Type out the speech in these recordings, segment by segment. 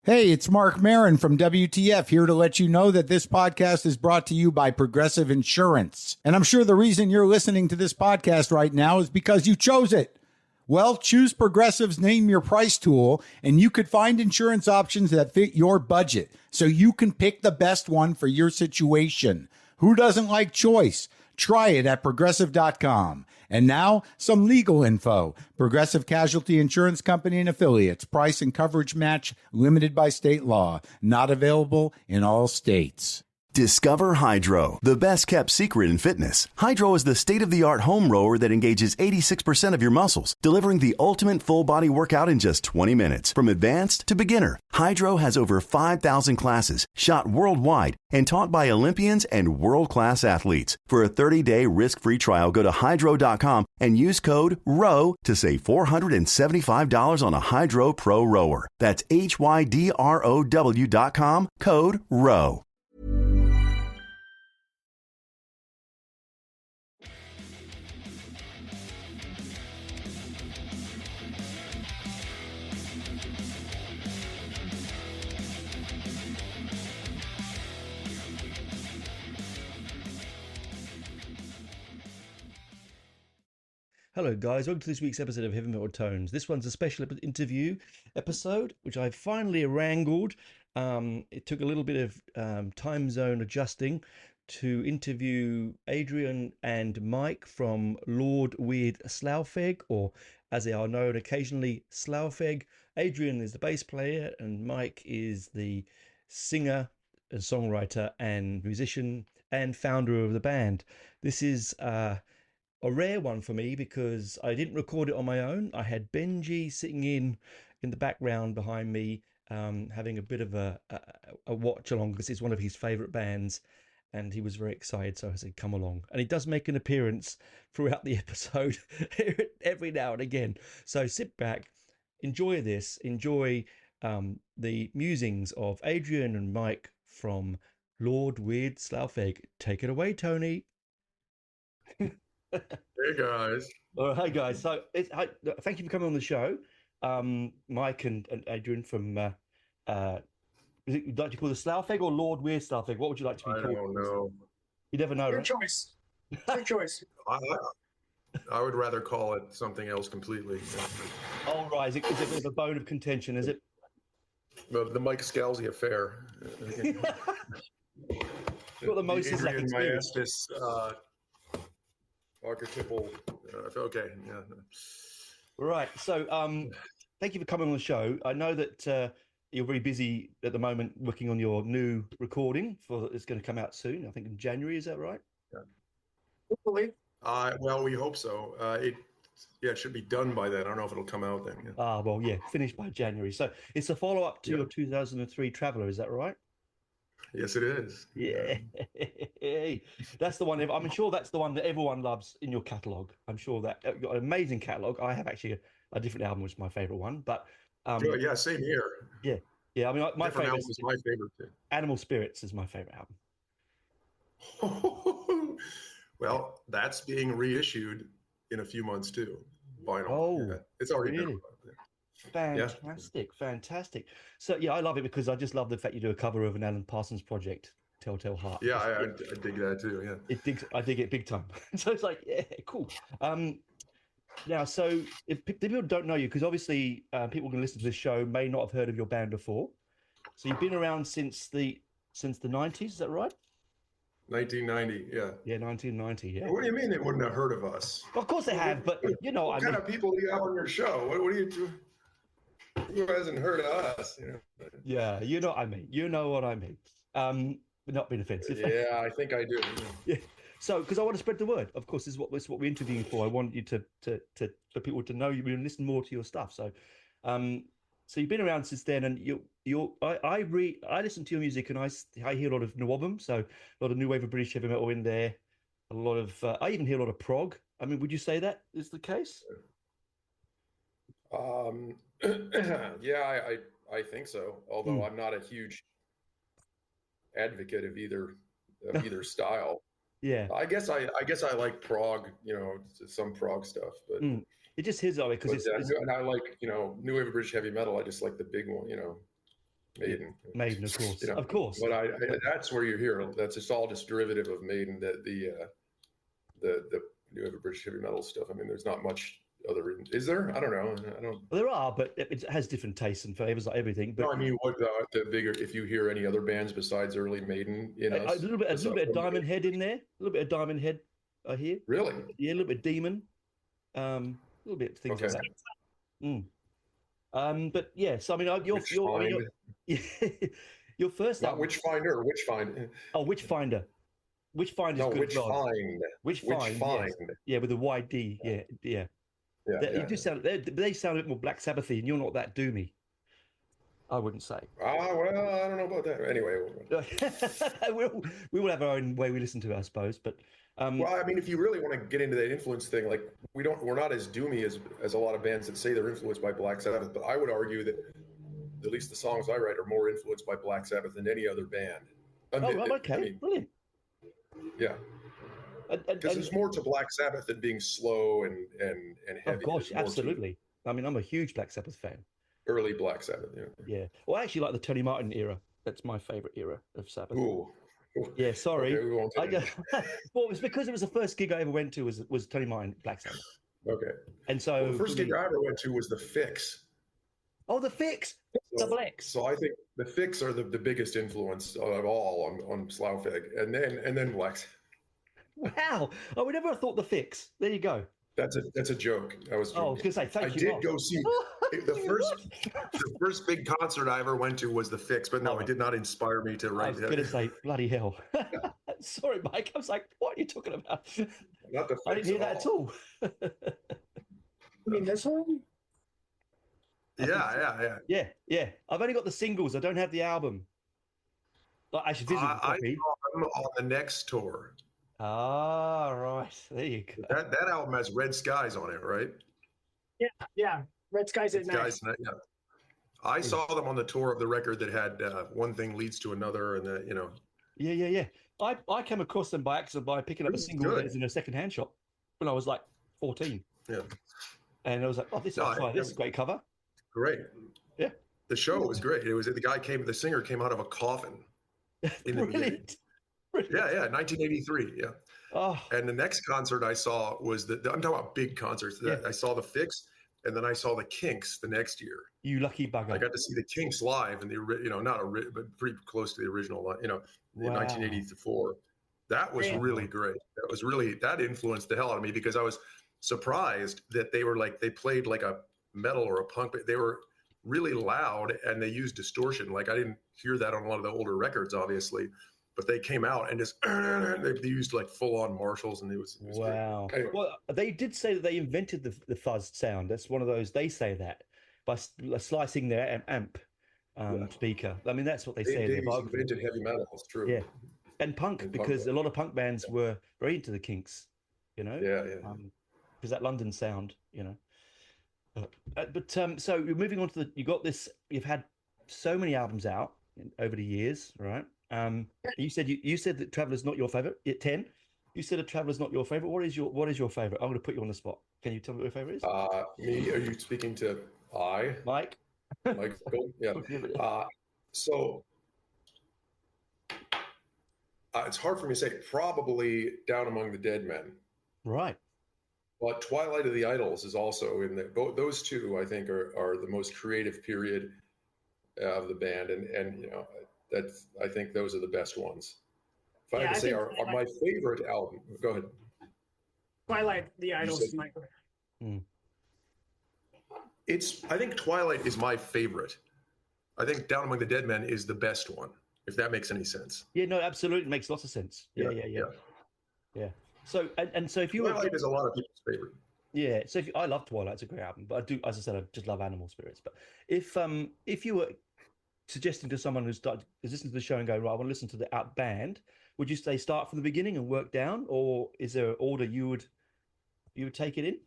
Hey, it's Mark Marin from WTF here to let you know that this podcast is brought to you by Progressive Insurance. And I'm sure the reason you're listening to this podcast right now is because you chose it. Well, choose Progressive's Name Your Price tool, and you could find insurance options that fit your budget, so you can pick the best one for your situation. Who doesn't like choice? Try it at Progressive.com. And now, some legal info. Progressive Casualty Insurance Company and Affiliates. Price and coverage match limited by state law. Not available in all states. Discover Hydro, the best kept secret in fitness. Hydro is the state-of-the-art home rower that engages 86% of your muscles, delivering the ultimate full body workout in just 20 minutes. From advanced to beginner, Hydro has over 5,000 classes, shot worldwide, and taught by Olympians and world-class athletes. For a 30-day risk-free trial, go to hydro.com and use code ROW to save $475 on a Hydro Pro rower. That's HYDROW.com, code ROW. Hello guys, welcome to this week's episode of Heavy Metal Tones. This one's a special interview episode, which I finally wrangled. It took a little bit of time zone adjusting to interview Adrian and Mike from Lord Weird Slough Feg, or as they are known occasionally, Slough Feg. Adrian is the bass player and Mike is the singer and songwriter and musician and founder of the band. This is a rare one for me because I didn't record it on my own. I had Benji sitting in the background behind me, having a bit of a watch along because it's one of his favorite bands, and he was very excited, so I said come along. And he does make an appearance throughout the episode every now and again, so sit back, enjoy the musings of Adrian and Mike from Lord Weird Slough Feg. Take it away, Tony. Hey guys. Hi guys. So thank you for coming on the show, Mike and Adrian from. You'd like to call the Slough Feg or Lord Weird Slough Feg? What would you like to be called? I don't know. You never know. Your Right? choice. Your choice. I would rather call it something else completely. Oh right, is it a bit of a bone of contention? Is it? The Mike Scalzi affair. Got the most Adrian Maestas archetypal. Okay, yeah. Right. So, thank you for coming on the show. I know that you're very busy at the moment working on your new recording it's going to come out soon. I think in January. Is that right? Yeah. Hopefully. Well, we hope so. It should be done by then. I don't know if it'll come out then. Yeah. Well, yeah, finished by January. So it's a follow-up to your 2003 Traveller. Is that right? Yes, it is. Yeah. That's the one. I'm sure that's the one that everyone loves in your catalogue. I'm sure that you've got an amazing catalogue. I have actually a different album, which is my favourite one. But yeah, same here. Yeah. I mean, my favourite album is my favorite too. Animal Spirits is my favourite album. Well, that's being reissued in a few months too. Vinyl. Oh, yeah. It's already really? Fantastic. So yeah, I love it because I just love the fact you do a cover of an Alan Parsons project, Telltale Heart. Yeah, I dig that too. Yeah, I dig it big time. So it's like, yeah, cool. Now, so if people don't know you, because obviously people can listen to this show may not have heard of your band before. So you've been around since the 90s, is that right? 1990, yeah. Yeah, 1990, yeah. What do you mean they wouldn't have heard of us? Of course they have, but you know, what kind of people do you have on your show? What do you do? Who hasn't heard of us? You know? Yeah, you know what I mean. You know what I mean. But not being offensive. Yeah, I think I do. Yeah. So, because I want to spread the word. Of course, this is what we're interviewing for. I want you to for people to know you and listen more to your stuff. So, so you've been around since then, and I listen to your music, and I hear a lot of Nwabum, so a lot of new wave of British heavy metal in there. A lot of I even hear a lot of prog. I mean, would you say that is the case? Yeah, I think so. Although I'm not a huge advocate of either style. Yeah, I guess I like prog, some prog stuff, but it just hits on it because it's and I like new wave of British heavy metal. I just like the big one, Maiden. Maiden, of course, You know, of course. but that's where you're here. That's just all just derivative of Maiden. The New Wave of British heavy metal stuff. I mean, there's not much other. Is there? I don't know. I don't. Well, there are, but it has different tastes and flavors like everything. But No, I mean, what the bigger? If you hear any other bands besides early Maiden, you know, a little bit of Diamond Head in there. A little bit of Diamond Head, I hear. Really? Yeah, a little bit Demon. A little bit of things like that. But yes, I mean, your first Not album. Witchfinder. Witchfinder. Oh, Witchfinder. Witchfinder's No, good. Witchfind. Witchfind. Yes. Yeah, with a wide D. Yeah. You do sound. They sound a bit more Black Sabbathy, and you're not that doomy. I wouldn't say. Well, I don't know about that. Anyway, we will have our own way we listen to it, I suppose. But well, I mean, if you really want to get into that influence thing, like we're not as doomy as a lot of bands that say they're influenced by Black Sabbath. But I would argue that at least the songs I write are more influenced by Black Sabbath than any other band. Okay, I mean, brilliant. Yeah. Because there's more to Black Sabbath than being slow and heavy. Of course, absolutely. I mean, I'm a huge Black Sabbath fan. Early Black Sabbath, yeah. Well, I actually like the Tony Martin era. That's my favorite era of Sabbath. Ooh. Yeah, sorry. Okay, we won't well, it was because it was the first gig I ever went to was Tony Martin Black Sabbath. Okay. And so the first gig I ever went to was the Fix. Oh, the Fix, Double X. So I think the Fix are the biggest influence of all on Slough Feg, and then Black. Wow! I would never have thought the Fix. There you go. That's a joke. I was going to say thank you. I did go see the first big concert I ever went to was the Fix, but no, it did not inspire me to write. I was going to say bloody hell. Sorry, Mike. I was like, what are you talking about? Not the Fix. I didn't hear that at all. You mean this one? Yeah. I've only got the singles. I don't have the album. I should visit the copy. I'm on the next tour. Ah, right. There you go. That album has Red Skies on it, right? Yeah. Red Skies at Night. Yeah. I saw them on the tour of the record that had One Thing Leads to Another, and Yeah. I came across them by accident by picking up a single that was in a second-hand shop when I was like 14. Yeah. And I was like, oh, this is a great cover. Great. Yeah. The show was great. It was the singer came out of a coffin. Brilliant. Yeah, 1983. Yeah. Oh. And the next concert I saw was I'm talking about big concerts. Yeah. I saw the Fix, and then I saw the Kinks the next year. You lucky bugger! I got to see the Kinks live, and but pretty close to the original. In 1984. That was really great. That influenced the hell out of me because I was surprised that they played like a metal or a punk, but they were really loud and they used distortion. Like I didn't hear that on a lot of the older records, obviously. But they came out and just they used like full-on Marshalls, and it was wow. Anyway. Well, they did say that they invented the fuzz sound. That's one of those. They say that by slicing their amp speaker. I mean, that's what they say. They invented heavy metal. It's true. Yeah, and punk because a lot of punk bands were very into the Kinks. Yeah. Because that London sound. So you're moving on to you got this. You've had so many albums out over the years, right? You said that Traveler's not your favorite. 10. You said a Traveler's not your favorite. What is your favorite? I'm going to put you on the spot. Can you tell me what your favorite is? Me? Are you speaking to Mike? Michael? Yeah. So it's hard for me to say. Probably Down Among the Dead Men. Right. But Twilight of the Idols is also in there. Those two, I think, are the most creative period of the band, and I think those are the best ones. If I had to say are my favorite album, go ahead. Twilight, the Idols is my favorite. I think Twilight is my favorite. I think Down Among the Dead Men is the best one, if that makes any sense. Yeah, no, absolutely. It makes lots of sense. Yeah. So, so if you Twilight is a lot of people's favorite. Yeah, so I love Twilight. It's a great album, but I do, as I said, I just love Animal Spirits. But if you were suggesting to someone who's listening to the show and go, right, I want to listen to the out band, would you say start from the beginning and work down, or is there an order you would take it in?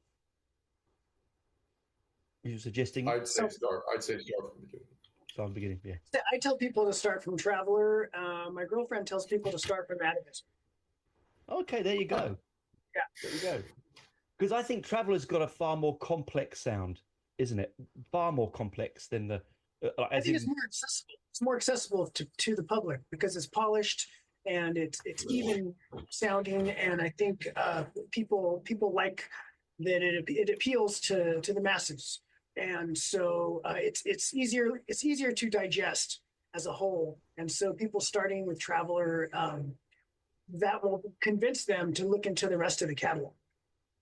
You're suggesting? I'd say start from the beginning. Start from the beginning, yeah. I tell people to start from Traveler. My girlfriend tells people to start from Atavism. Okay, there you go. Yeah, there you go. Because I think Traveler's got a far more complex sound, isn't it? Far more complex than the I think it's more accessible. It's more accessible to the public because it's polished and it's even sounding, and I think people like that it appeals to the masses, and so it's easier to digest as a whole, and so people starting with Traveler, that will convince them to look into the rest of the catalog.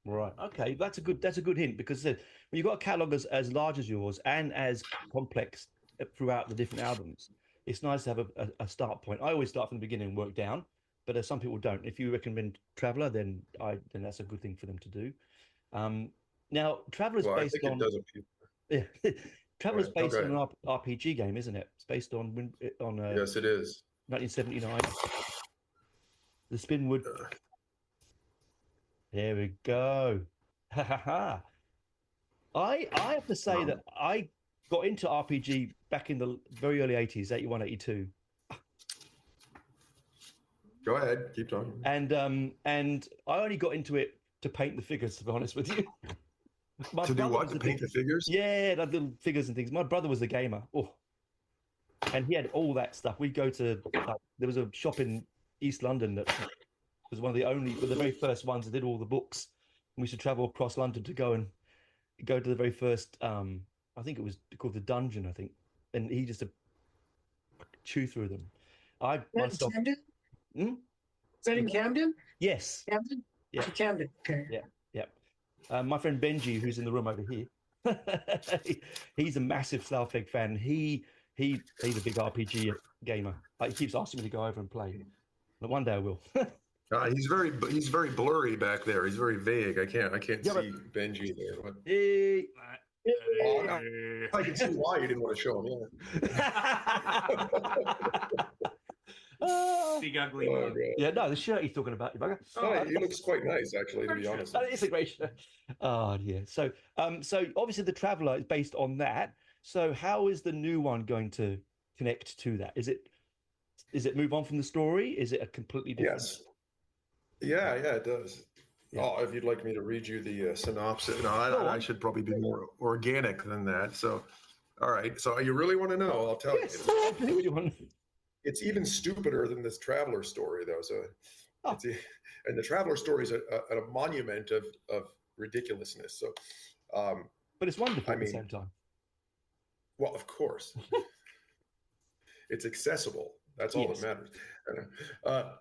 Right. Okay. That's a good hint because when you've got a catalog as large as yours and as complex throughout the different albums, it's nice to have a start point. I always start from the beginning and work down, but some people don't. If you recommend Traveler, then that's a good thing for them to do. Now, Traveler's based I think on. it does appeal. Yeah, Traveler's based on Okay. an RPG game, isn't it? It's based on Yes, it is. 1979. The Spinwood. There we go. Ha ha ha. I have to say that I got into RPG back in the very early 80s, 81, 82. Go ahead, keep talking. And I only got into it to paint the figures, to be honest with you. To do what? To paint the figures? Yeah, like little figures and things. My brother was a gamer. Oh. And he had all that stuff. We'd go to, there was a shop in East London that was one of the very first ones that did all the books. And we used to travel across London to go to the very first, I think it was called the Dungeon, I think. And he just chew through them. Myself. Camden? Hmm? Is that in Camden? Yes. Camden? Yeah. Camden. Okay. Yeah. Yeah. My friend Benji, who's in the room over here, he's a massive Slough Feg fan. He's a big RPG gamer. He keeps asking me to go over and play. But one day I will. He's very blurry back there. He's very vague. I can't see Benji there. I can see why you didn't want to show him. Big ugly man. Yeah, no, the shirt he's talking about, you bugger. He looks quite nice, actually, to be honest. It's a great shirt. Oh, yeah. So obviously the Traveler is based on that. So how is the new one going to connect to that? Is it move on from the story? Is it a completely different? Yes. Yeah, it does. Yeah. Oh, if you'd like me to read you the synopsis. No, I should probably be more organic than that. So, all right. So you really want to know? I'll tell you. It's even stupider than this Traveler story, though. So, and the Traveler story is a monument of ridiculousness. So, but it's wonderful at the same time. Well, of course, it's accessible. That's all that matters.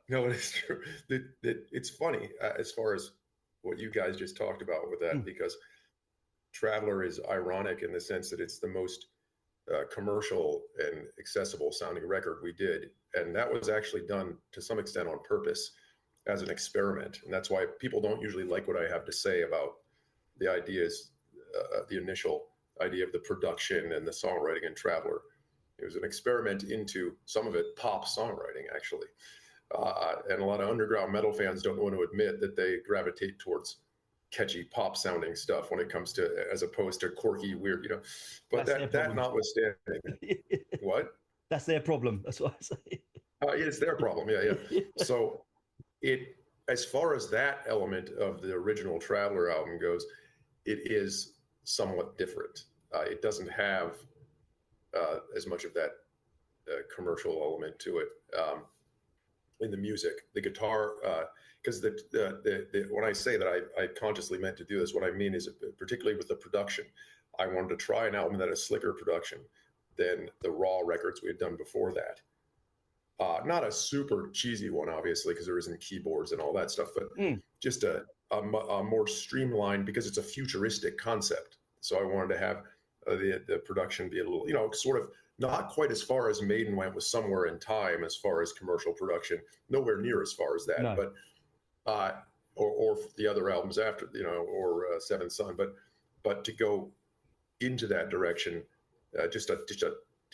No, it's true. That it's funny as far as what you guys just talked about with that, because Traveler is ironic in the sense that it's the most commercial and accessible sounding record we did. And that was actually done to some extent on purpose as an experiment. And that's why people don't usually like what I have to say about the ideas, the initial idea of the production and the songwriting in Traveler. It was an experiment into some of it pop songwriting, actually. And a lot of underground metal fans don't want to admit that they gravitate towards catchy pop sounding stuff when it comes to, as opposed to quirky, weird, but that notwithstanding. What? That's their problem. That's what I say. It's their problem. Yeah. So as far as that element of the original Traveler album goes, it is somewhat different. It doesn't have as much of that commercial element to it in the music. The guitar, because when I say that I consciously meant to do this, what I mean is particularly with the production, I wanted to try an album that has slicker production than the raw records we had done before that. Not a super cheesy one, obviously, because there isn't keyboards and all that stuff, but just a more streamlined, because it's a futuristic concept. So I wanted to have the production be a little, sort of not quite as far as Maiden went with Somewhere in Time as far as commercial production, nowhere near as far as that, no. But or the other albums after, or Seventh Son, but to go into that direction, just a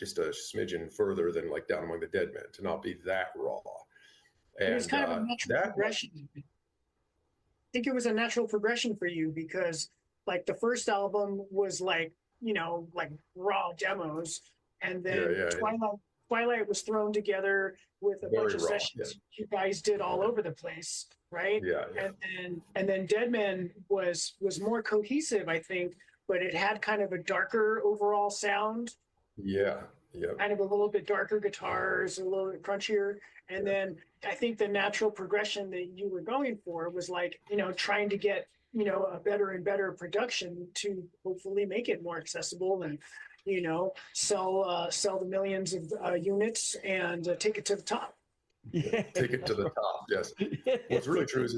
smidgen further than like Down Among the Dead Men, to not be that raw. And it was kind of a natural progression. I think it was a natural progression for you, because like the first album was like raw demos, and then Twilight was thrown together with a bunch of sessions you guys did all over the place, right? And then Dead Men was more cohesive, I think, but it had kind of a darker overall sound. Yeah. Yeah. kind of a little bit darker guitars, a little bit crunchier. And then I think the natural progression that you were going for was like, trying to get, a better and better production to hopefully make it more accessible and, sell the millions of units and take it to the top. Yeah, Take it to the top. Yes. What's really true is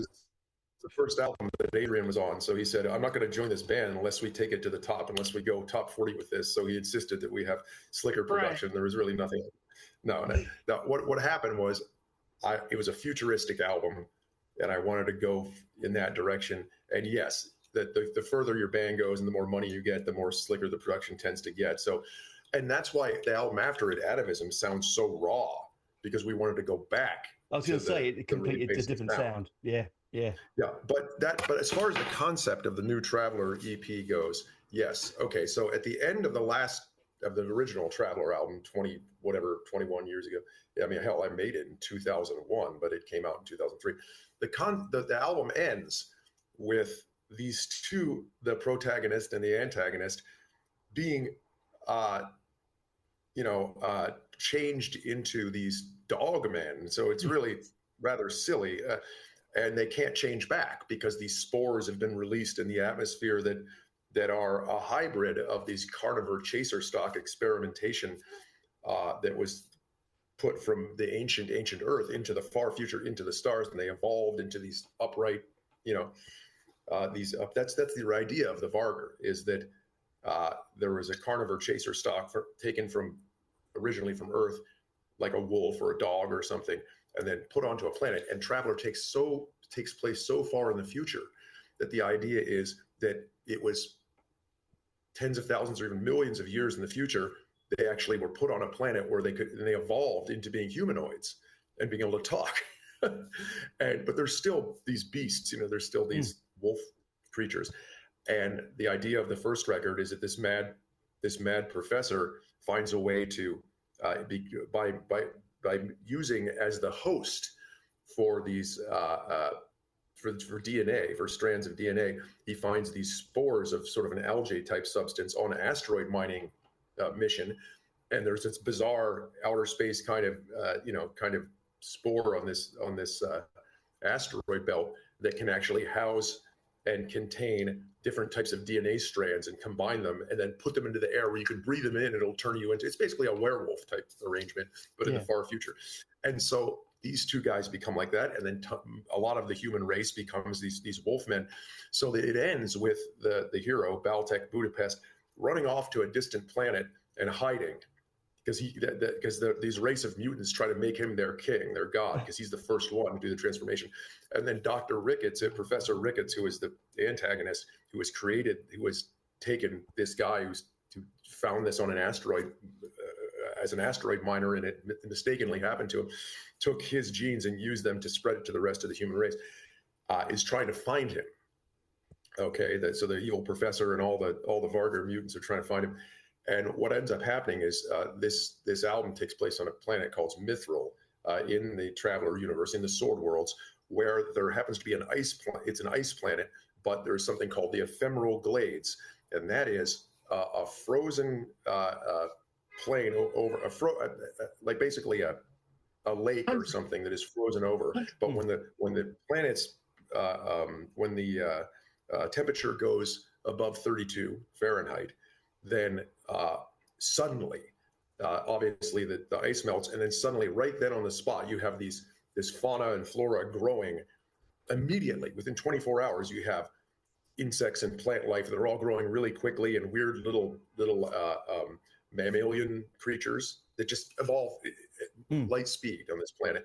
the first album that Adrian was on. So he said, I'm not going to join this band unless we take it to the top, unless we go top 40 with this. So he insisted that we have slicker production. Right. There was really nothing. No. What happened was it was a futuristic album and I wanted to go in that direction. And yes, the further your band goes and the more money you get, the more slicker the production tends to get. So, and that's why the album after it, Atavism, sounds so raw, because we wanted to go back. I was going to say it completely, it's a different sound. Yeah. But as far as the concept of the new Traveler EP goes, yes. Okay. So at the end of the original Traveler album, 21 years ago. I mean, hell, I made it in 2001, but it came out in 2003. The album ends with these two, the protagonist and the antagonist, being, changed into these dog men. So it's really rather silly. And they can't change back because these spores have been released in the atmosphere that are a hybrid of these carnivore chaser stock experimentation that was put from the ancient Earth into the far future, into the stars, and they evolved into these upright, that's the idea of the Vargur, is that there was a carnivore chaser stock taken originally from Earth, like a wolf or a dog or something, and then put onto a planet. And Traveler takes place so far in the future that the idea is that it was tens of thousands or even millions of years in the future. They actually were put on a planet where they evolved into being humanoids and being able to talk. But there's still these beasts, there's still these wolf creatures. And the idea of the first record is that this mad professor finds a way to by using as the host for these for DNA, for strands of DNA, he finds these spores of sort of an algae type substance on an asteroid mining mission, and there's this bizarre outer space kind of spore on this asteroid belt that can actually house and contain different types of DNA strands and combine them and then put them into the air where you can breathe them in and it'll turn you into, it's basically a werewolf type arrangement, but in the far future. And so these two guys become like that. And then a lot of the human race becomes these wolfmen. So that it ends with the hero, Baltek Budapest, running off to a distant planet and hiding because these race of mutants try to make him their king, their god, because he's the first one to do the transformation. And then Dr. Ricketts, Professor Ricketts, who is the antagonist, who has taken this guy who found this on an asteroid as an asteroid miner, and it mistakenly happened to him, took his genes and used them to spread it to the rest of the human race, is trying to find him. Okay, so the evil professor and all the Vargur mutants are trying to find him. And what ends up happening is this album takes place on a planet called Mithril in the Traveler universe, in the Sword Worlds, where there happens to be it's an ice planet, but there's something called the Ephemeral Glades, and that is a frozen plain over like basically a lake or something that is frozen over. But when the planet's when the temperature goes above 32 Fahrenheit, then suddenly, obviously, the ice melts, and then suddenly, right then on the spot, you have this fauna and flora growing immediately. Within 24 hours, you have insects and plant life that are all growing really quickly, and weird little mammalian creatures that just evolve at light speed on this planet.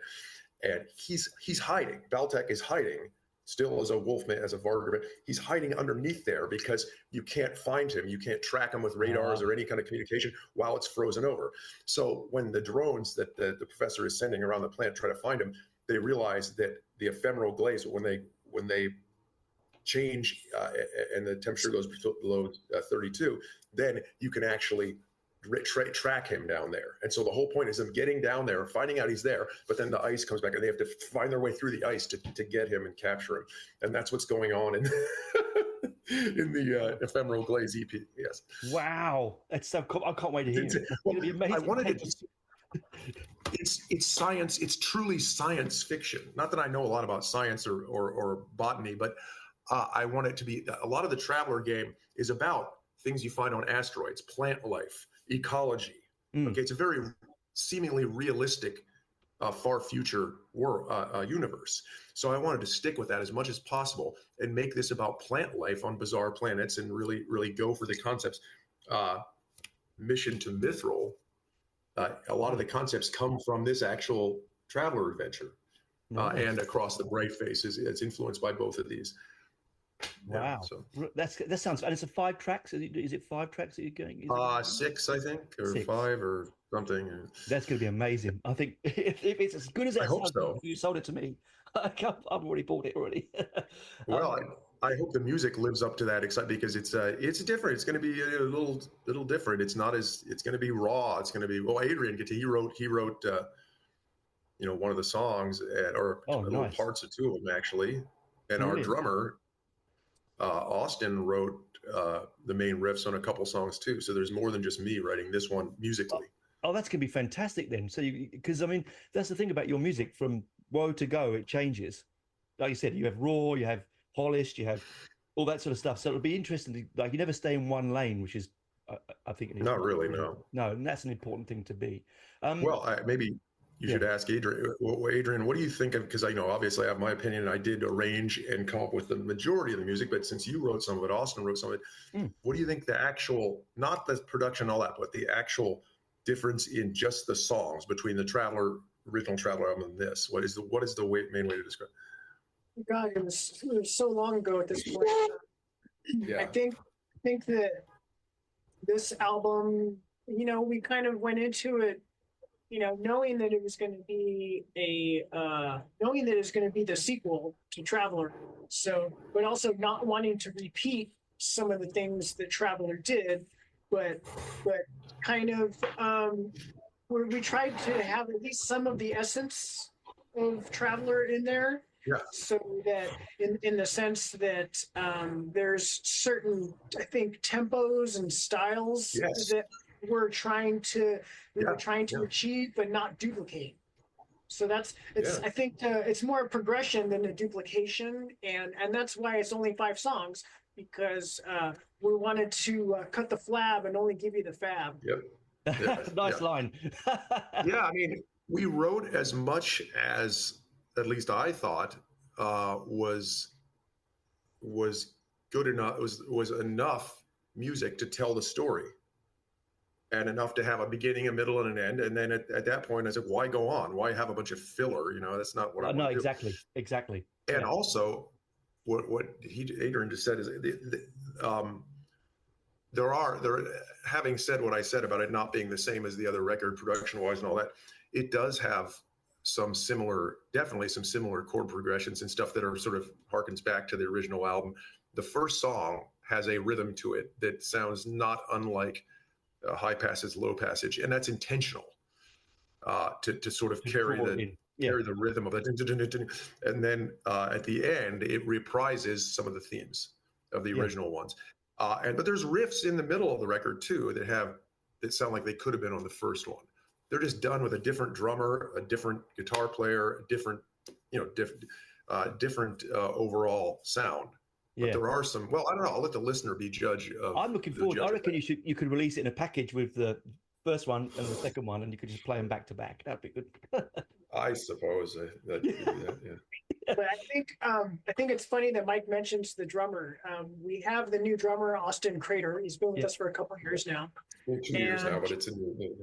And he's hiding. Baltek is hiding. Still as a wolfman, as a Vargur, he's hiding underneath there because you can't find him. You can't track him with radars or any kind of communication while it's frozen over. So when the drones that the professor is sending around the planet try to find him, they realize that the ephemeral glaze, when they change and the temperature goes below 32, then you can actually track him down there. And so the whole point is them getting down there, finding out he's there, but then the ice comes back and they have to find their way through the ice to get him and capture him. And that's what's going on. And in the Ephemeral Glaze EP. Yes. Wow, that's so cool. I can't wait to hear it. It's Well, going to be amazing. I wanted it to. It's science. It's truly science fiction. Not that I know a lot about science or botany, but I want it to be. A lot of the Traveler game is about things you find on asteroids, plant life, ecology. Okay, it's a very seemingly realistic, far future universe. So I wanted to stick with that as much as possible and make this about plant life on bizarre planets and really, really go for the concepts. Mission to Mithril. A lot of the concepts come from this actual Traveler adventure, and Across the Bright Face it's influenced by both of these. Wow, yeah, so. That sounds. And it's a 5 tracks. Is it 5 tracks that you're going? 6, I think, or 6. 5 or something. That's going to be amazing. I think if it's as good as that I hope sounds, so. you sold it to me. I've already bought it already. Well, I hope the music lives up to that excitement because it's different. It's going to be a little different. It's going to be raw. It's going to be, well, Adrian, he wrote one of the songs or little nice. parts of 2 of them actually. And Brilliant. our drummer, Austin, wrote the main riffs on a couple songs too. So there's more than just me writing this one musically. Oh, that's going to be fantastic then. So because I mean, that's the thing about your music, from woe to go, it changes. Like you said, you have raw, you have polished, you have all that sort of stuff. So it'll be interesting to, like, you never stay in one lane, which is, I think, not really, no. And that's an important thing to be. Well, maybe you should ask Adrian. Adrian, what do you think of? Because I know obviously I have my opinion. I did arrange and come up with the majority of the music, but since you wrote some of it, Austin wrote some of it. What do you think the actual, not the production, all that, but the actual difference in just the songs between the original Traveler album and this? What is the main way to describe? God, it was so long ago at this point. Yeah. I think that this album, we kind of went into it, knowing that it was going to be knowing that it's going to be the sequel to Traveler. So, but also not wanting to repeat some of the things that Traveler did, but kind of where we tried to have at least some of the essence of Traveler in there. Yeah. So that in the sense that there's certain, I think, tempos and styles that we're trying to achieve but not duplicate. So I think it's more a progression than a duplication, and that's why it's only 5 songs, because we wanted to cut the flab and only give you the fab. Yep. Nice line. Yeah, I mean, we wrote as much as, at least I thought, was good enough. Was enough music to tell the story, and enough to have a beginning, a middle, and an end. And then at that point, I said, "Why go on? Why have a bunch of filler? That's not what I want to do." Exactly. And also, what Adrian just said is, having said what I said about it not being the same as the other record production-wise and all that, it does have definitely some similar chord progressions and stuff that are sort of harkens back to the original album. The first song has a rhythm to it that sounds not unlike high passage, low passage, and that's intentional to sort of carry the rhythm of it. And then at the end, it reprises some of the themes of the original ones. But there's riffs in the middle of the record too that sound like they could have been on the first one. They're just done with a different drummer, a different guitar player, a different overall sound. But there are some. Well, I don't know. I'll let the listener be judge of. I'm looking forward. I reckon you could release it in a package with the first one and the second one, and you could just play them back to back. That'd be good. I suppose. Yeah. But I think it's funny that Mike mentions the drummer. We have the new drummer, Austin Crater. He's been with us for a couple of years now. 2 years now, but it's a new.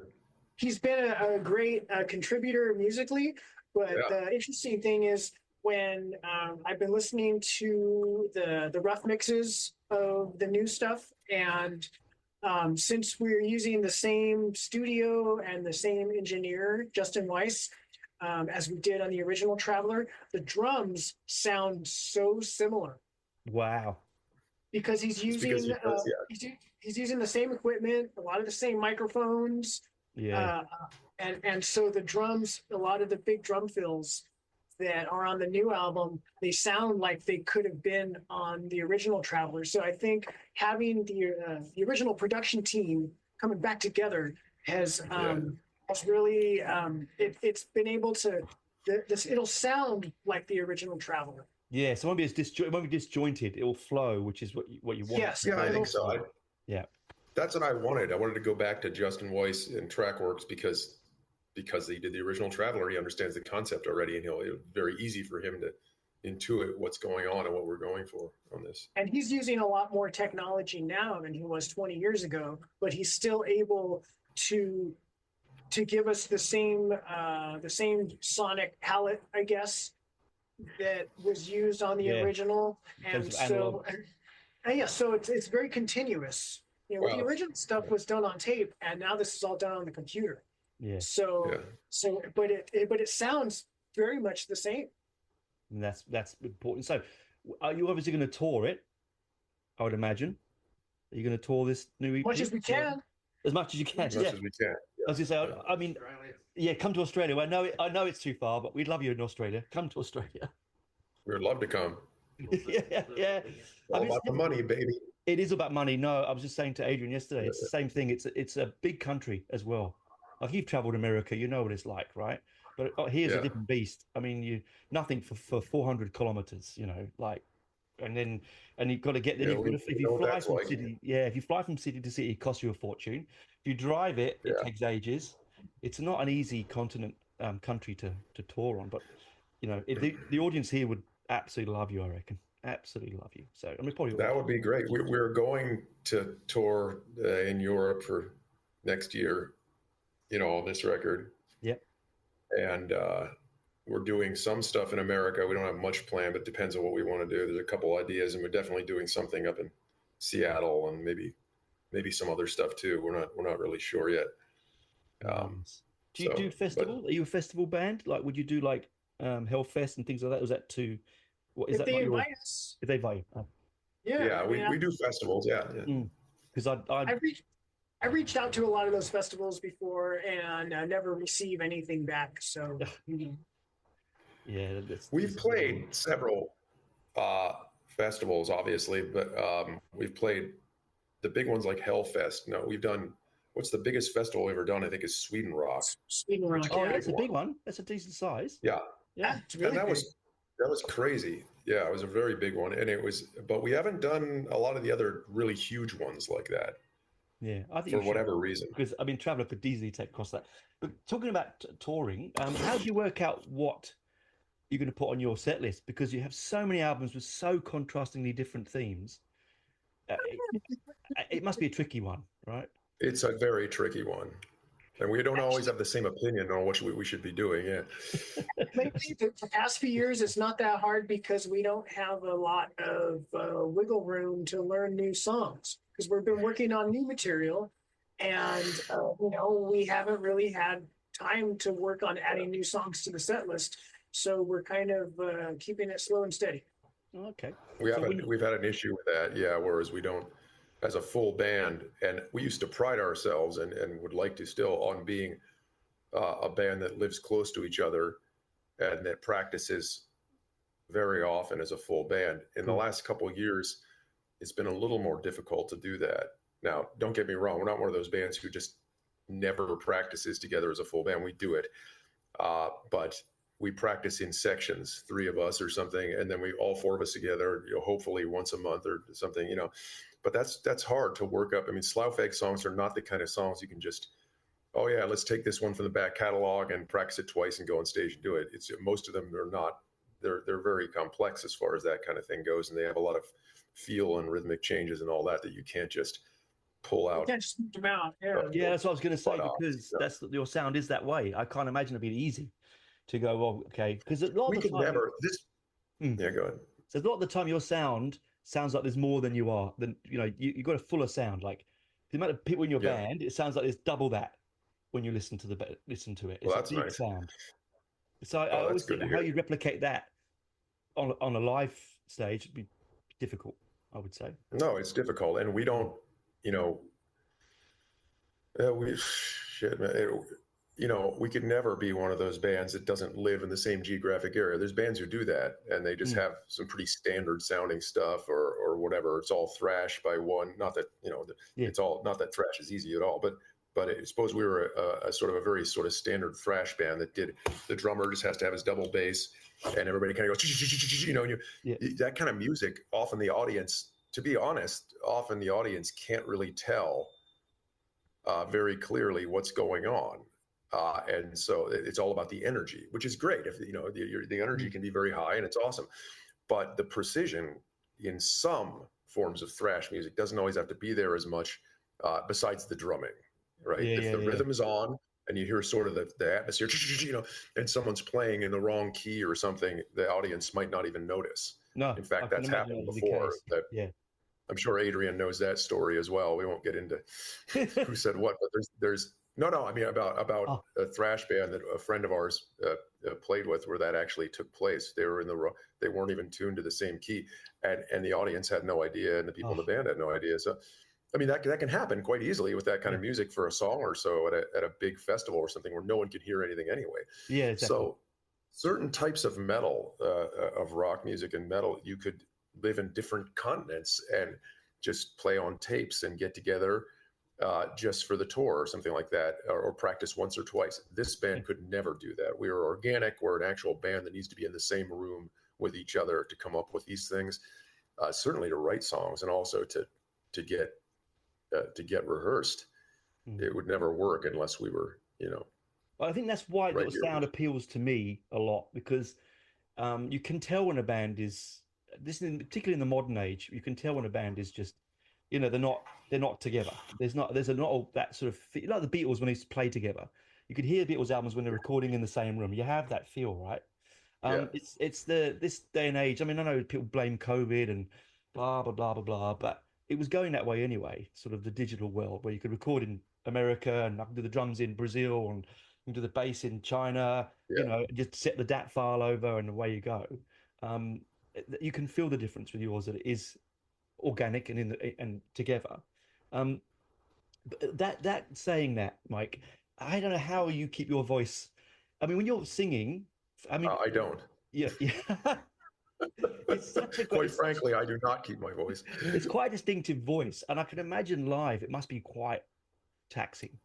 He's been a great contributor musically. But the interesting thing is, when I've been listening to the rough mixes of the new stuff, and since we're using the same studio and the same engineer, Justin Weiss, as we did on the original Traveler, the drums sound so similar. Wow. Because he's using he's using the same equipment, a lot of the same microphones. And so the drums, a lot of the big drum fills that are on the new album, they sound like they could have been on the original Travelers. So I think having the original production team coming back together has really it's been able to it'll sound like the original Traveler. Yeah, so it won't be disjointed. It will flow, which is what you want. Yes, Yeah, I think so. Yeah, That's what I wanted. I wanted to go back to Justin Weiss and Trackworks because he did the original Traveler. He understands the concept already, and it's very easy for him to intuit what's going on and what we're going for on this. And he's using a lot more technology now than he was 20 years ago, but he's still able to give us the same sonic palette, I guess, that was used on the original. And so it's very continuous. The original stuff was done on tape, and now this is all done on the computer. Yeah. But it sounds very much the same. And that's important. So, are you obviously going to tour it? I would imagine. Are you going to tour this new EP? As much as we can. As much as you can. As much as we can. Yeah. I was going to say, I mean, come to Australia. I know it's too far, but we'd love you in Australia. Come to Australia. We'd love to come. Yeah. All about the money, baby. It is about money. No, I was just saying to Adrian yesterday, it's the same thing. It's a big country as well. Like, you've traveled America, you know what it's like, right? But here's a different beast. I mean, nothing for 400 kilometers, and you've got to get there. If you fly from city to city, it costs you a fortune. If you drive it, it takes ages. It's not an easy country to tour on, but the audience here would absolutely love you, I reckon. Absolutely love you. So that would be great. We're going to tour in Europe for next year, on this record. Yep. And we're doing some stuff in America. We don't have much planned, but it depends on what we want to do. There's a couple ideas, and we're definitely doing something up in Seattle, and maybe some other stuff too. We're not really sure yet. Do you do festival? Are you a festival band? Like, would you do like Hellfest and things like that? Was that too? What is if that? They invite us. If they invite you. Yeah. We do festivals. Yeah. Because I reached out to a lot of those festivals before and never receive anything back. So we've played several festivals, obviously, but we've played the big ones like Hellfest. No, we've done. What's the biggest festival we've ever done? I think is Sweden Rock. Sweden Rock. Oh, yeah, it's a big one. That's a decent size. Yeah. It's really and that was crazy. Yeah, it was a very big one, but we haven't done a lot of the other really huge ones like that. Yeah, I think for whatever reason. Because Traveller could easily take across that. But talking about touring, how do you work out what you're going to put on your set list? Because you have so many albums with so contrastingly different themes. It must be a tricky one, right? It's a very tricky one. And we don't always have the same opinion on what we should be doing. Yeah. Lately, the past few years, it's not that hard because we don't have a lot of wiggle room to learn new songs because we've been working on new material, and we haven't really had time to work on adding new songs to the set list. So we're kind of keeping it slow and steady. Okay. We've had an issue with that, yeah. Whereas we don't. As a full band, and we used to pride ourselves and would like to still on being a band that lives close to each other and that practices very often as a full band. In the last couple of years, it's been a little more difficult to do that. Now, don't get me wrong, we're not one of those bands who just never practices together as a full band. We do it, but we practice in sections, 3 of us or something, and then we all 4 of us together, hopefully once a month or something, But that's hard to work up. I mean, Slough Feg songs are not the kind of songs you can just, let's take this one from the back catalog and practice it twice and go on stage and do it. Most of them are not. They're very complex as far as that kind of thing goes, and they have a lot of feel and rhythmic changes and all that you can't just pull out. You can't just scoop them out. Yeah, that's what I was going to say because your sound is that way. I can't imagine it being easy to go, well, okay, because a lot of the time Yeah, go ahead. So a lot of the time your sound sounds like there's more than you are. Then you got a fuller sound. Like the amount of people in your band, it sounds like there's double that when you listen to it. It's a deep nice. sound. So I always think how you replicate that on a live stage would be difficult, I would say. No, it's difficult, and we don't. we could never be one of those bands that doesn't live in the same geographic area. There's bands who do that, and they just have some pretty standard sounding stuff or whatever. It's all thrash by one. Not that, it's all, not that thrash is easy at all, but suppose we were a sort of a very sort of standard thrash band that did, the drummer just has to have his double bass and everybody kind of goes, that kind of music, often the audience, to be honest, often the audience can't really tell very clearly what's going on. And so it's all about the energy, which is great. If the energy can be very high and it's awesome, but the precision in some forms of thrash music doesn't always have to be there as much, besides the drumming, right? If the rhythm is on and you hear sort of the atmosphere, and someone's playing in the wrong key or something, the audience might not even notice. No, in fact, that's happened before. I'm sure Adrian knows that story as well. We won't get into who said what, but there's no. I mean, about a thrash band that a friend of ours played with, where that actually took place. They were they weren't even tuned to the same key, and the audience had no idea, and the people in the band had no idea. So, I mean, that can happen quite easily with that kind of music for a song or so at a big festival or something where no one can hear anything anyway. Yeah, exactly. So, certain types of metal, of rock music and metal, you could live in different continents and just play on tapes and get together just for the tour or something like that, or practice once or twice. This band could never do that. We are organic. We're an actual band that needs to be in the same room with each other to come up with these things, certainly to write songs and also to get rehearsed. It would never work unless we were, Well, I think that's why the sound appeals to me a lot, because you can tell when a band is, particularly in the modern age, you can tell when a band is just, they're not together. There's not that sort of, like the Beatles when they used to play together. You could hear Beatles albums when they're recording in the same room. You have that feel, right? It's this day and age. I mean, I know people blame COVID and blah blah blah blah blah, but it was going that way anyway. Sort of the digital world where you could record in America and I can do the drums in Brazil and you can do the bass in China. Just set the DAT file over and away you go. You can feel the difference with yours, that it is organic and together. That saying that, Mike, I don't know how you keep your voice. I mean, when you're singing, I mean, I don't. Yeah. It's such a quite frankly, I do not keep my voice. It's quite a distinctive voice, and I can imagine live it must be quite taxing.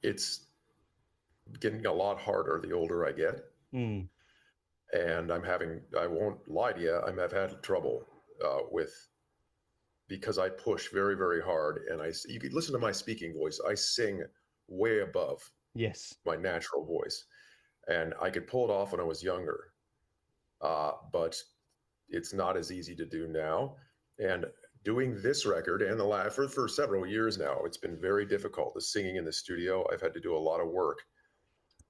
It's getting a lot harder the older I get. And I won't lie to you, I've had trouble because I push very, very hard, and you could listen to my speaking voice. I sing way above my natural voice, and I could pull it off when I was younger, but it's not as easy to do now. And doing this record and for several years now, it's been very difficult. The singing in the studio, I've had to do a lot of work.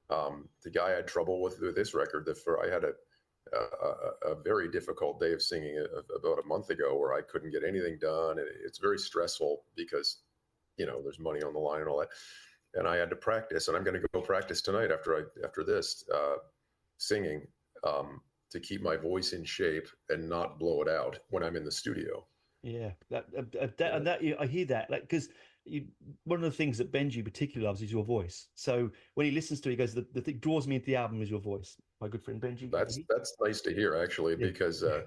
The guy I had trouble with this record. I had a very difficult day of singing about a month ago where I couldn't get anything done, and it's very stressful because there's money on the line and all that. And I had to practice, and I'm going to go practice tonight after this singing to keep my voice in shape and not blow it out when I'm in the studio. Yeah, I hear that, like, because one of the things that Benji particularly loves is your voice. So when he listens to it, he goes, the thing draws me into the album is your voice. My good friend Benji. That's nice to hear, actually, because I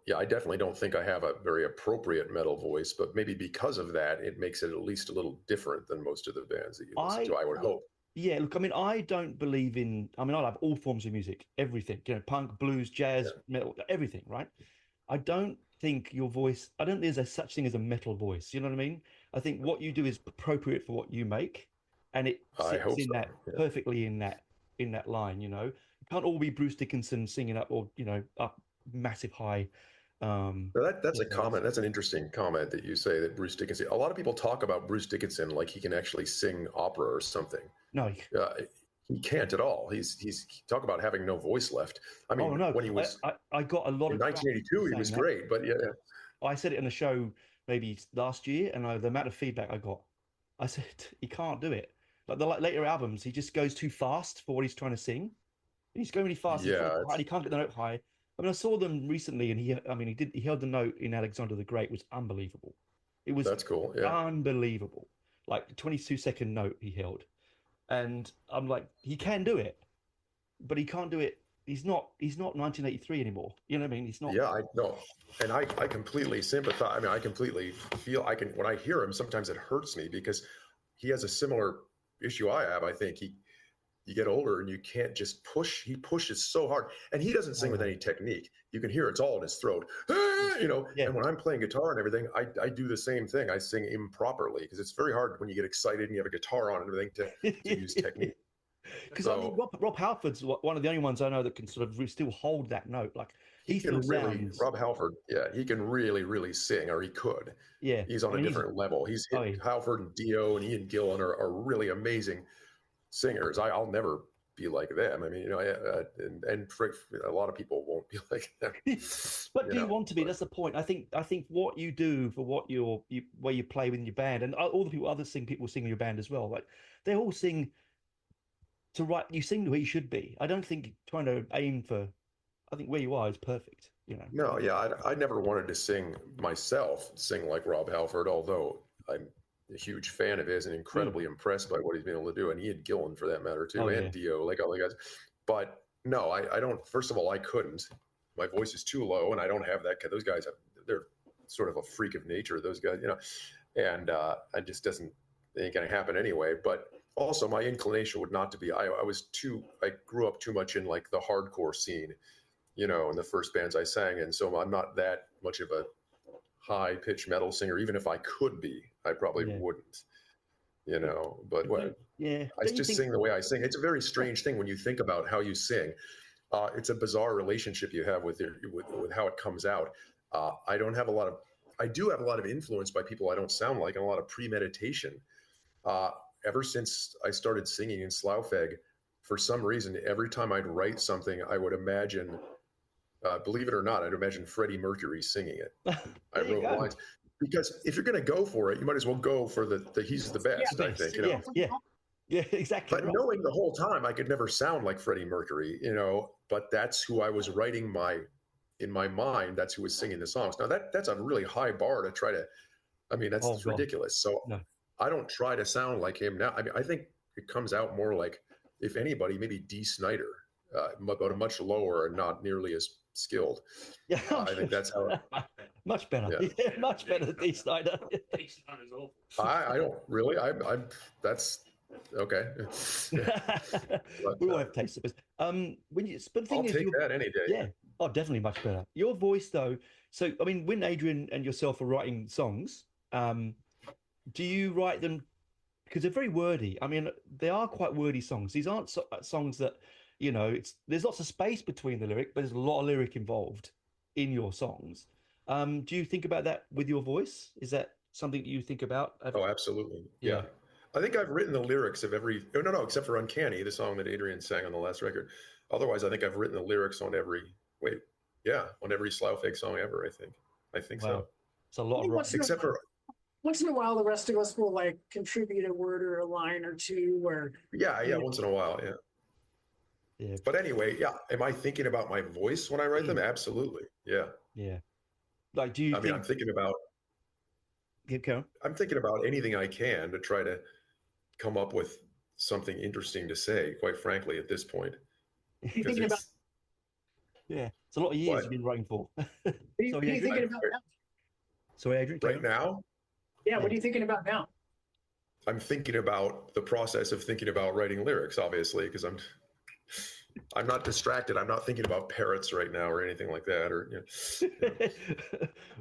definitely don't think I have a very appropriate metal voice, but maybe because of that, it makes it at least a little different than most of the bands that you listen to, I would hope. Yeah, look, I mean, I don't believe in, I love all forms of music, everything, punk, blues, jazz, metal, everything, right? I don't think your voice, I don't think there's such thing as a metal voice. You know what I mean? I think what you do is appropriate for what you make, and it sits in that perfectly in that line. You can't all be Bruce Dickinson singing up or up massive high. That's a comment. That's an interesting comment that you say that Bruce Dickinson. A lot of people talk about Bruce Dickinson like he can actually sing opera or something. No, he can't at all. He's talk about having no voice left. I mean, when he was, I got a lot in of 1982. He was great, but I said it in a show maybe last year, and the amount of feedback I got, I said he can't do it. Like the later albums, he just goes too fast for what he's trying to sing. He's going really fast. And he can't get the note high. I mean, I saw them recently, and he held the note in Alexander the Great, was unbelievable. It was that's cool. Unbelievable. like a 22-second note he held, and I'm like, he can do it, but he can't do it. He's not 1983 anymore. You know what I mean? He's not. Yeah, I know. And I completely sympathize. I mean, I completely feel when I hear him, sometimes it hurts me because he has a similar issue I have. I think you get older and you can't just push. He pushes so hard, and he doesn't sing with any technique. You can hear it's all in his throat, you know. Yeah. And when I'm playing guitar and everything, I do the same thing. I sing improperly because it's very hard when you get excited and you have a guitar on and everything to use technique. Because I mean, Rob Halford's one of the only ones I know that can sort of still hold that note. Like he can still really sounds. Rob Halford, yeah, he can really sing, or he could. Yeah, He's on a different level. He's Halford and Dio and Ian Gillan are really amazing singers. I'll never be like them. I mean, you know, and a lot of people won't be like them. But do you want to be? That's the point. I think what you do for where you play with your band, and all the people sing in your band as well. Like they all sing to right. You sing the way you should be. I don't think trying to aim for. I think where you are is perfect. You know. No, yeah, I never wanted to sing like Rob Halford, although I'm a huge fan of his and incredibly impressed by what he's been able to do, and Ian Gillan for that matter too, and Dio, like all the guys. But no, I don't. First of all, I couldn't. My voice is too low, and I don't have that. Those guys they're sort of a freak of nature. Those guys, you know, and I just ain't gonna happen anyway. But also, my inclination would not to be. I grew up too much in like the hardcore scene, you know, in the first bands I sang in. So I'm not that much of a high pitched metal singer. Even if I could be, I probably wouldn't, you know, but I just sing the way I sing. It's a very strange thing when you think about how you sing. It's a bizarre relationship you have with how it comes out. I do have a lot of influence by people I don't sound like, and a lot of premeditation. Ever since I started singing in Slough Feg, for some reason, every time I'd write something, I would imagine, believe it or not, I'd imagine Freddie Mercury singing it. I wrote lines because if you're going to go for it, you might as well go for the he's the best. I think, you know. Yeah, exactly. But knowing the whole time I could never sound like Freddie Mercury, you know. But that's who I was writing in my mind. That's who was singing the songs. Now that's a really high bar to try to. I mean, that's ridiculous. So I don't try to sound like him now. I mean, I think it comes out more like, if anybody, maybe Dee Snider, but a much lower and not nearly as skilled. Yeah, I think that's how. Much better. Yeah, much better than Dee Snider. Dee Snider's awful. I don't really. I'm. That's okay. We all have taste of it. When you, but the thing I'll is, take that any day. Yeah. Oh, definitely much better. Your voice, though. So, I mean, when Adrian and yourself are writing songs, do you write them because they're very wordy? I mean, they are quite wordy songs. These aren't songs that, you know, there's lots of space between the lyric, but there's a lot of lyric involved in your songs. Do you think about that with your voice? Is that something that you think about? Oh, absolutely. Yeah. I think I've written the lyrics of every. Oh, no, except for Uncanny, the song that Adrian sang on the last record. Otherwise, I think I've written the lyrics on every. On every Slough Feg song ever. I think so. It's a lot of rock. Except for. Once in a while, the rest of us will like contribute a word or a line or two. Or Once in a while, yeah. But anyway, am I thinking about my voice when I write them? Absolutely, yeah. Yeah. Like, do you? I'm thinking about. Keep going. I'm thinking about anything I can to try to come up with something interesting to say. Quite frankly, at this point, you thinking about? Yeah, it's a lot of years you've been writing for. What are you thinking about now? Sorry, Adrian. Right now? Yeah, what are you thinking about now? I'm thinking about the process of thinking about writing lyrics, obviously, because I'm not distracted. I'm not thinking about parrots right now or anything like that, or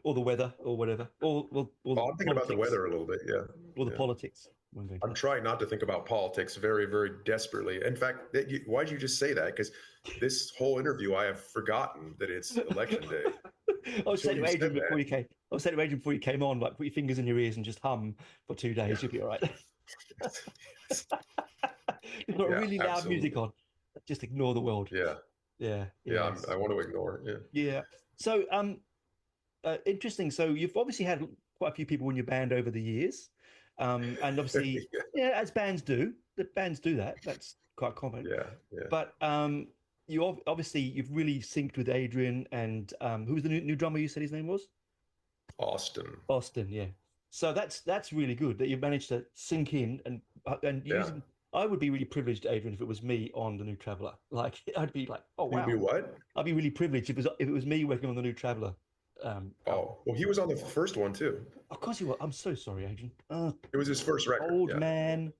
or the weather or whatever. Or I'm thinking about the weather a little bit, or the politics. I'm trying not to think about politics very, very desperately. In fact, why'd you just say that? Because this whole interview, I have forgotten that it's election day. I was saying to Adrian before you came. I was saying to Adrian before you came on, like, put your fingers in your ears and just hum for 2 days. You'll be all right. You've got really loud music on. Just ignore the world. Yeah. I want to ignore. Yeah. So, interesting. So you've obviously had quite a few people in your band over the years, and obviously, as bands do, that. That's quite common. Yeah. But you've really synced with Adrian and who was the new drummer? You said his name was Austin. Austin, yeah. So that's really good that you've managed to sink in and using. I would be really privileged, Adrian, if it was me on the New Traveller. Like I'd be like, oh You wow. do what? I'd be really privileged if it was me working on the New Traveller. Album. Oh, well, he was on the first one too. Of course you were. I'm so sorry, Adrian. It was his first record. Old Yeah. man.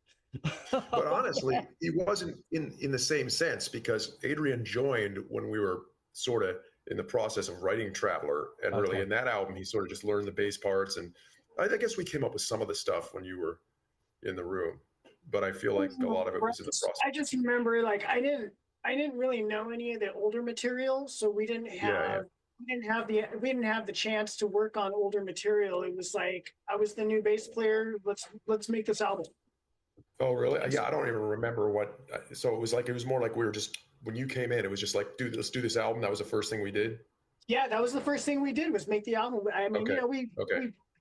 But honestly, he wasn't in the same sense because Adrian joined when we were sort of in the process of writing Traveler, and really in that album, he sort of just learned the bass parts, and I guess we came up with some of the stuff when you were in the room, but I feel like a lot of it was in the process. I just remember like I didn't really know any of the older material, so we didn't have we didn't have the chance to work on older material. It was like I was the new bass player. Let's make this album. Oh, really? Yeah, I don't even remember what. So it was more like we were just when you came in, it was just like, dude, let's do this album. That was the first thing we did. Yeah, that was the first thing we did was make the album. I mean, Okay. you know, we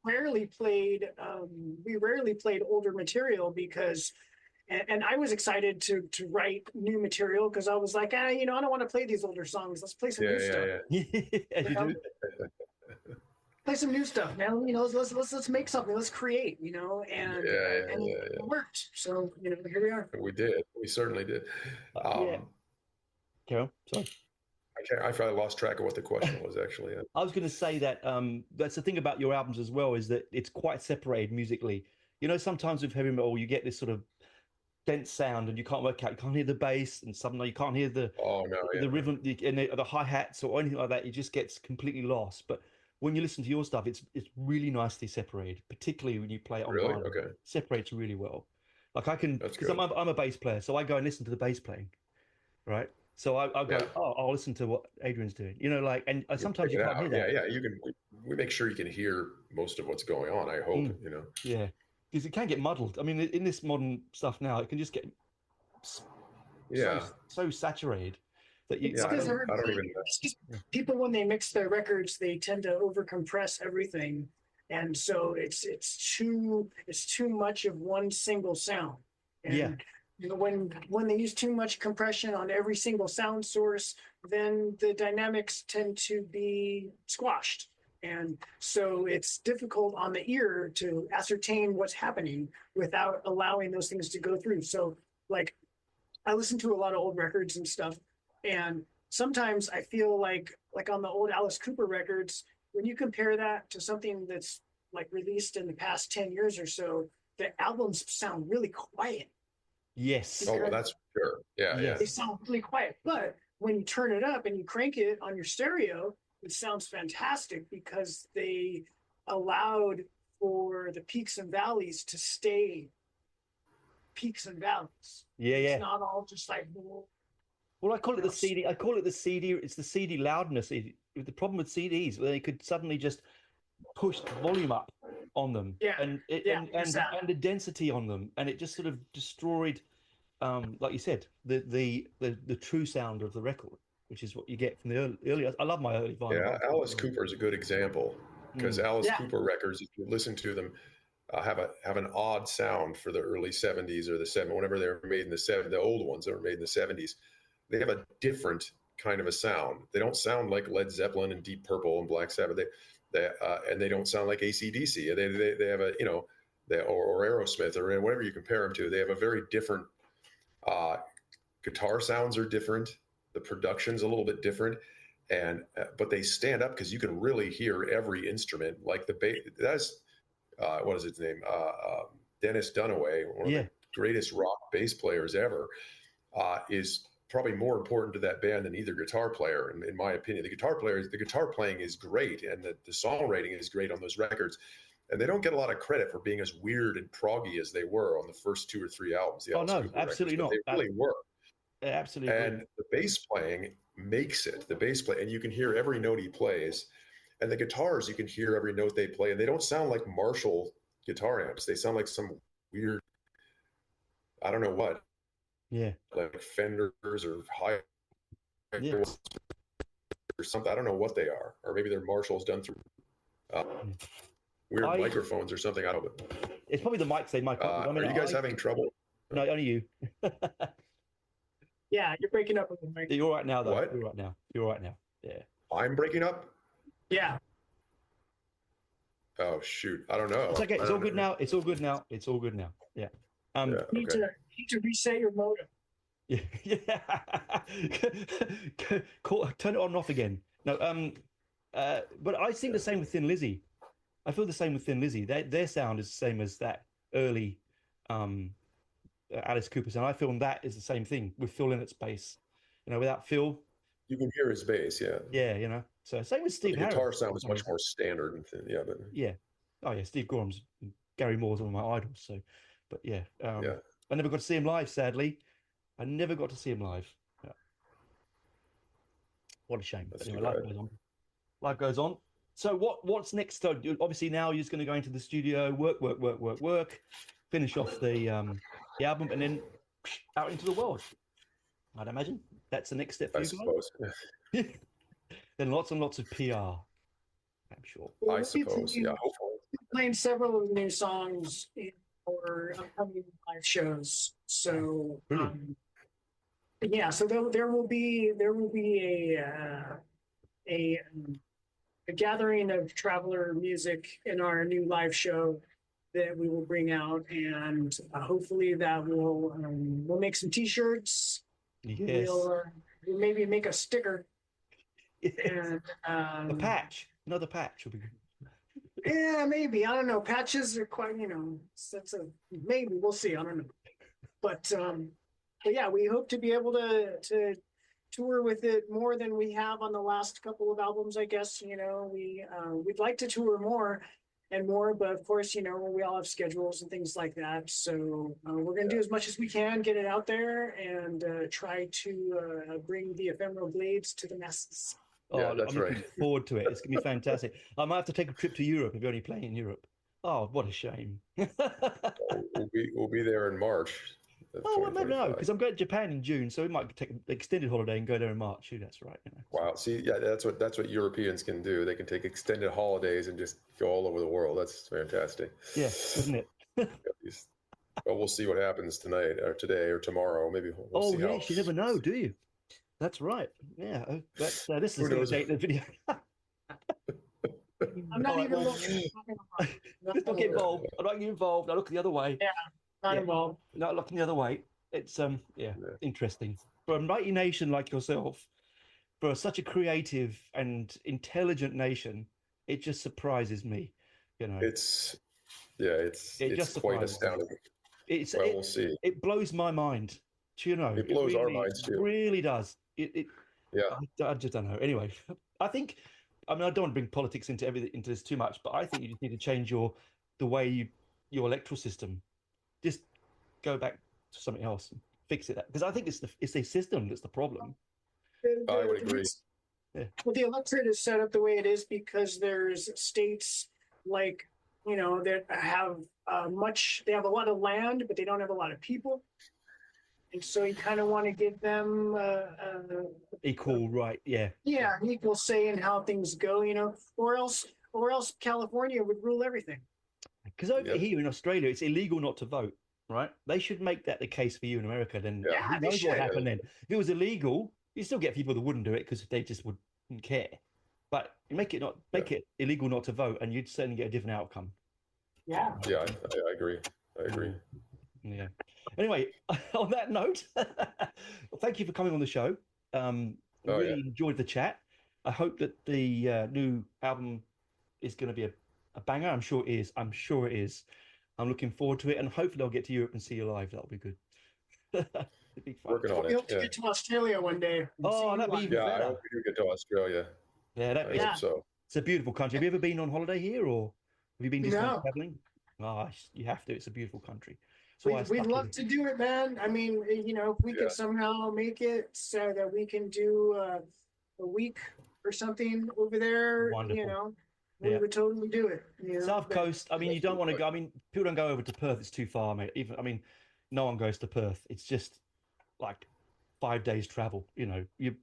rarely played older material because, and I was excited to write new material because I was like, you know, I don't want to play these older songs. Let's play some new stuff. As you do. Play some new stuff, man. You know, let's make something. Let's create. You know, and it worked. So you know, here we are. We did. We certainly did. Carol, sorry. I probably lost track of what the question was actually. I was going to say that that's the thing about your albums as well, is that it's quite separated musically. You know, sometimes with heavy metal, you get this sort of dense sound and you can't work out, you can't hear the bass, and suddenly you can't hear the rhythm, the hi-hats or anything like that. It just gets completely lost. But when you listen to your stuff, it's really nicely separated, particularly when you play it on vinyl. Okay. Separates really well. Like I can, because I'm a bass player, so I go and listen to the bass playing, right? So I go, I'll listen to what Adrian's doing, you know, like, and sometimes you can't hear that. Yeah, you can. We make sure you can hear most of what's going on. I hope, you know. Yeah, because it can get muddled. I mean, in this modern stuff now, it can just get so saturated that you. I don't even. People, when they mix their records, they tend to overcompress everything, and so it's too much of one single sound. And, you know, when they use too much compression on every single sound source, then the dynamics tend to be squashed. And so it's difficult on the ear to ascertain what's happening without allowing those things to go through. So like I listen to a lot of old records and stuff, and sometimes I feel like on the old Alice Cooper records, when you compare that to something that's like released in the past 10 years or so, the albums sound really quiet. Yes. Oh, well, that's sure. Yeah. They sound really quiet. But when you turn it up and you crank it on your stereo, it sounds fantastic because they allowed for the peaks and valleys to stay peaks and valleys. It's not all just like. Well, I call it the CD. I call it the CD. It's the CD loudness. The problem with CDs, where they could suddenly just push the volume up on them, and the density on them, and it just sort of destroyed, like you said, the true sound of the record, which is what you get from the early. I love my early vinyl. Yeah, Alice Cooper is a good example because Alice Cooper records, if you listen to them, have an odd sound for the early 70s or the 70s, whenever they were made in the 70s, the old ones that were made in the 70s. They have a different kind of a sound. They don't sound like Led Zeppelin and Deep Purple and Black Sabbath. And they don't sound like AC/DC. They have a, you know, or Aerosmith or whatever you compare them to. They have a very different guitar sounds are different. The production's a little bit different, and but they stand up because you can really hear every instrument. Like the bass. That's what is its name? Dennis Dunaway, one of the greatest rock bass players ever, is probably more important to that band than either guitar player, in my opinion. The guitar playing is great, and the songwriting is great on those records, and they don't get a lot of credit for being as weird and proggy as they were on the first 2 or 3 albums. Absolutely not. They really were. Absolutely. And the bass playing makes it. And you can hear every note he plays, and the guitars, you can hear every note they play, and they don't sound like Marshall guitar amps. They sound like some weird, I don't know what. Yeah, like Fenders or high or something. I don't know what they are, or maybe they're Marshalls done through weird microphones or something. I don't know. It's probably the mics they mic up. Are you guys having trouble? No, only you. Yeah, you're breaking up with the mic. You're all right now, though. What? You're all right now. Yeah. I'm breaking up? Yeah. Oh shoot, I don't know. It's okay. It's all good now. It's all good now. It's all good now. Yeah. Yeah, You need to reset your modem. Yeah. Turn it on and off again. No. But I think the same with Thin Lizzy. I feel the same with Thin Lizzy. Their sound is the same as that early Alice Cooper sound. I feel that is the same thing with Phil Lynnott's bass. You know, without Phil, you can hear his bass. Yeah. yeah, you know. So same with Steve The Harris. guitar sound is much more standard and thin. Yeah, but Yeah. Oh yeah, Steve Gorham's, Gary Moore's one of my idols. So, but yeah, yeah. I never got to see him live. Sadly, I never got to see him live. Yeah. What a shame. That's But anyway, too life bad. goes on. Life goes on. So what's next? So obviously now you're just going to go into the studio, work, finish off the album, and then out into the world. I'd imagine that's the next step for I you suppose. guys. Then lots and lots of PR, I'm sure. Well, I suppose. Yeah, hopefully. Playing several of the new songs in our upcoming live shows. So yeah, so there will be a gathering of traveler music in our new live show that we will bring out, and hopefully that will we'll make some T-shirts. Yes. We'll maybe make a sticker. Yes. And a patch, another patch will be good. Yeah, maybe. I don't know. Patches are quite, that's a maybe. We'll see. I don't know. But yeah, we hope to be able to tour with it more than we have on the last couple of albums, I guess. We'd like to tour more and more, but of course, we all have schedules and things like that. So we're going to do as much as we can, get it out there, and try to bring the Ephemeral Blades to the masses. Oh, I'm looking forward to it. It's going to be fantastic. I might have to take a trip to Europe if you're only playing in Europe. Oh, what a shame. we'll be there in March. Oh, well, maybe no, because I'm going to Japan in June, so we might take an extended holiday and go there in March. That's right. Wow. See, yeah, that's what Europeans can do. They can take extended holidays and just go all over the world. That's fantastic. Yeah, isn't it? Well, we'll see what happens tonight or today or tomorrow. Maybe we'll see yes, you never know, do you? That's right. Yeah. This is going to date the video. I'm not even looking. Let's not get involved. I'm not getting involved. I look the other way. Yeah, not involved. Not looking the other way. It's interesting. For a mighty nation like yourself, for such a creative and intelligent nation, it just surprises me. It's just quite astounding. We'll see. It blows my mind. It blows our minds too. It really does. I just don't know. Anyway, I don't want to bring politics into this too much, but I think you just need to change your way your electoral system. Just go back to something else and fix it. Because I think it's the system that's the problem. I would agree. Yeah. Well, the electorate is set up the way it is because there's states like that have they have a lot of land, but they don't have a lot of people. And so you kind of want to give them equal right, equal say in how things go, or else California would rule everything. Because over here in Australia, it's illegal not to vote, right? They should make that the case for you in America. Then who knows what happened then? If it was illegal, you still get people that wouldn't do it because they just wouldn't care. But you make it illegal not to vote, and you'd certainly get a different outcome. Yeah. Yeah, I agree. Yeah. Anyway, on that note, well, thank you for coming on the show. Really enjoyed the chat. I hope that the new album is going to be a banger. I'm sure it is. I'm looking forward to it, and hopefully I'll get to Europe and see you live. That'll be good. It'd be fun. Working on it. We hope to get to Australia one day. Oh, that'd be even better. I hope we do get to Australia. Yeah, I hope so. It's a beautiful country. Have you ever been on holiday here, or have you been just traveling? No. Oh, you have to. It's a beautiful country. We'd love to do it, man. I mean, if we could somehow make it so that we can do a week or something over there, wonderful. We would totally do it. South Coast. I mean, you don't want to go. I mean, people don't go over to Perth. It's too far, mate. No one goes to Perth. It's just like 5 days travel. You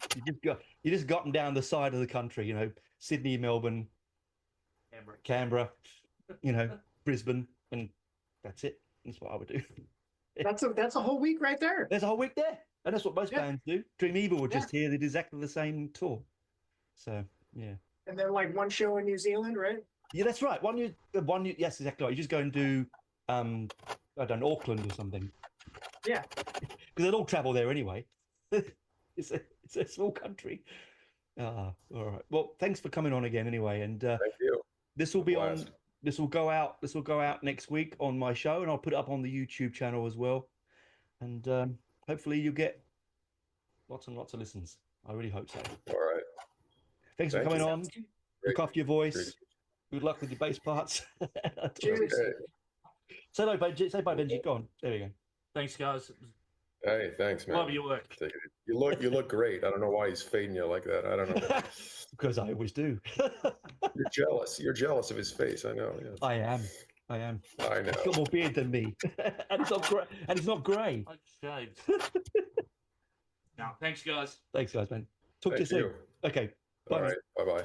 just got them down the side of the country. Sydney, Melbourne, Canberra, Brisbane, and that's it. That's what I would do. That's a whole week right there. There's a whole week there, and that's what most bands do. Dream Evil were just here. They did exactly the same tour. So yeah. And then like one show in New Zealand, right? Yeah, that's right. Yes, exactly. Right. You just go and do, I don't know, Auckland or something. Yeah. Because they'll all travel there anyway. It's a small country. All right. Well, thanks for coming on again anyway. And Thank you. this will be on. This will go out. This will go out next week on my show, and I'll put it up on the YouTube channel as well. And hopefully you get lots and lots of listens. I really hope so. All right. Thanks for coming on. Great. Look after your voice. Great. Good luck with your bass parts. Cheers. Okay. Say bye, Benji. Go on. There we go. Thanks, guys. Hey, thanks, man. Love your work. Take it. You look great. I don't know why he's fading you like that. I don't know. Because I always do. You're jealous. You're jealous of his face. I know. Yeah. I am. I know. He's got more beard than me, and it's not grey. I just shaved. No, thanks, guys. Thanks, guys, man. Talk to you Thank soon. Okay. Bye. All right. Bye-bye.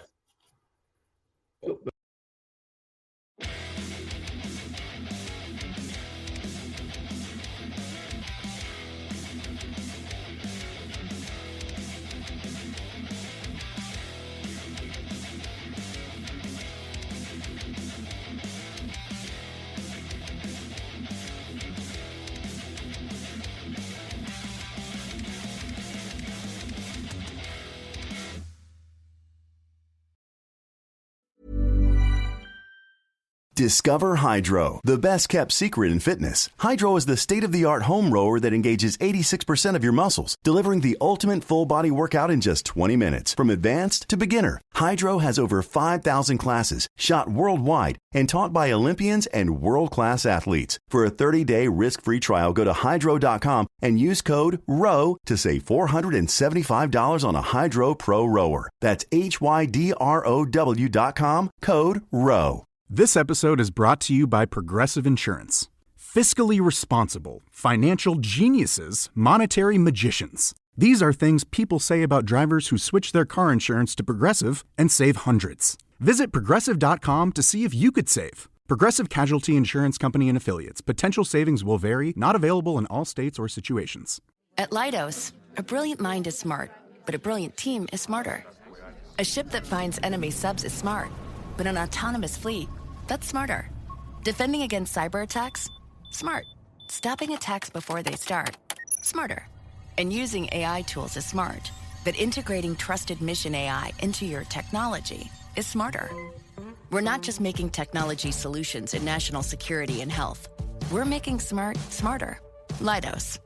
Discover Hydro, the best kept secret in fitness. Hydro is the state-of-the-art home rower that engages 86% of your muscles, delivering the ultimate full body workout in just 20 minutes. From advanced to beginner, Hydro has over 5,000 classes, shot worldwide, and taught by Olympians and world-class athletes. For a 30-day risk-free trial, go to hydro.com and use code ROW to save $475 on a Hydro Pro rower. That's HYDROW.com, code ROW. This episode is brought to you by Progressive Insurance. Fiscally responsible, financial geniuses, monetary magicians. These are things people say about drivers who switch their car insurance to Progressive and save hundreds. Visit Progressive.com to see if you could save. Progressive Casualty Insurance Company and Affiliates. Potential savings will vary, not available in all states or situations. At Leidos, a brilliant mind is smart, but a brilliant team is smarter. A ship that finds enemy subs is smart, but an autonomous fleet, that's smarter. Defending against cyber attacks? Smart. Stopping attacks before they start? Smarter. And using AI tools is smart. But integrating trusted mission AI into your technology is smarter. We're not just making technology solutions in national security and health. We're making smart smarter. Leidos.